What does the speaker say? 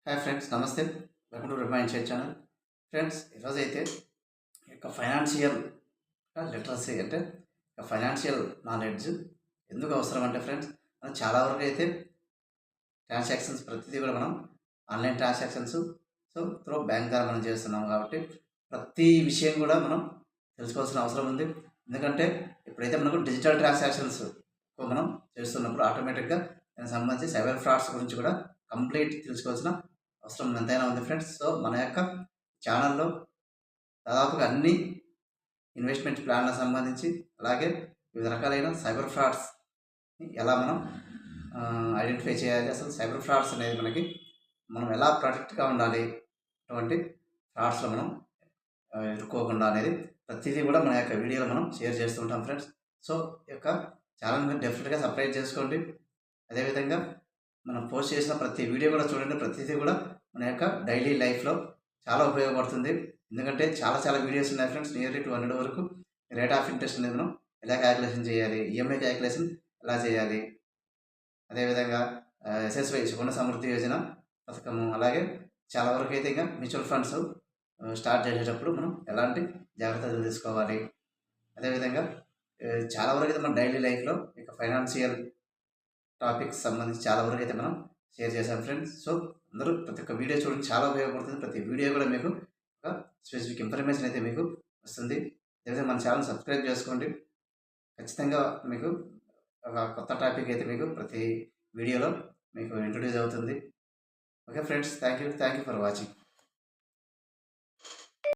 Hi friends, నమస్తే. Welcome to remind share channel. Friends, ఈరోజైతే financial literacy అంటే financial knowledge ఎందుకు అవసరం అంటే ఫ్రెండ్స్, మనం చాలా వరకు అయితే ట్రాన్సాక్షన్స్ ప్రతిదీ కూడా మనం ఆన్లైన్ ట్రాన్సాక్షన్స్ త్రూ బ్యాంక్ ద్వారా మనం చేస్తున్నాం కాబట్టి ప్రతి విషయం కూడా మనం తెలుసుకోవాల్సిన అవసరం ఉంది. ఎందుకంటే ఎప్పుడైతే మనకు డిజిటల్ ట్రాన్సాక్షన్స్ మనం చేస్తున్నప్పుడు ఆటోమేటిక్గా దానికి సంబంధించి సైబర్ ఫ్రాడ్స్ గురించి కూడా కంప్లీట్ తెలుసుకోవాల్సిన అవసరం ఎంతైనా ఉంది ఫ్రెండ్స్. సో మన యొక్క ఛానల్లో దాదాపుగా అన్ని ఇన్వెస్ట్మెంట్ ప్లాన్లకు సంబంధించి అలాగే వివిధ రకాలైన సైబర్ ఫ్రాడ్స్ ఎలా మనం ఐడెంటిఫై చేయాలి, అసలు సైబర్ ఫ్రాడ్స్ అనేది మనం ఎలా ప్రొటెక్ట్గా ఉండాలి, అటువంటి ఫ్రాడ్స్లో మనం ఇరుక్కోకుండా అనేది ప్రతిదీ కూడా మన యొక్క వీడియోలో మనం షేర్ చేస్తూ ఉంటాం ఫ్రెండ్స్. సో ఈ యొక్క ఛానల్ మీరు డెఫినెట్గా సబ్స్క్రైబ్ చేసుకోండి. అదేవిధంగా మనం పోస్ట్ చేసిన ప్రతి వీడియో కూడా చూడండి. ప్రతిదీ కూడా మన యొక్క డైలీ లైఫ్లో చాలా ఉపయోగపడుతుంది. ఎందుకంటే చాలా వీడియోస్ ఉన్నాయి ఫ్రెండ్స్. నియర్లీ 200 వరకు రేట్ ఆఫ్ ఇంట్రెస్ట్ అనేది మనం ఎలా క్యాలిక్యులేషన్ చేయాలి, ఈఎంఐ క్యాలిక్యులేషన్ ఎలా చేయాలి, అదేవిధంగా ఎస్ఎస్వై సుకన్య సమృద్ధి యోజన పథకము, అలాగే చాలా వరకు అయితే ఇంకా మ్యూచువల్ ఫండ్స్ స్టార్ట్ చేసేటప్పుడు మనం ఎలాంటి జాగ్రత్తలు తీసుకోవాలి, అదేవిధంగా చాలా వరకు అయితే మన డైలీ లైఫ్లో ఇక ఫైనాన్షియల్ టాపిక్స్ సంబంధించి చాలా వరకు అయితే మనం షేర్ చేశాం ఫ్రెండ్స్. సో అందరూ ప్రతి ఒక్క వీడియో చూడండి, చాలా ఉపయోగపడుతుంది. ప్రతి వీడియో కూడా మీకు ఒక స్పెసిఫిక్ ఇన్ఫర్మేషన్ అయితే మీకు వస్తుంది. అదేవిధంగా మన ఛానల్ సబ్స్క్రైబ్ చేసుకోండి. ఖచ్చితంగా మీకు ఒక కొత్త టాపిక్ అయితే మీకు ప్రతి వీడియోలో మీకు ఇంట్రొడ్యూస్ అవుతుంది. Okay friends, thank you for watching.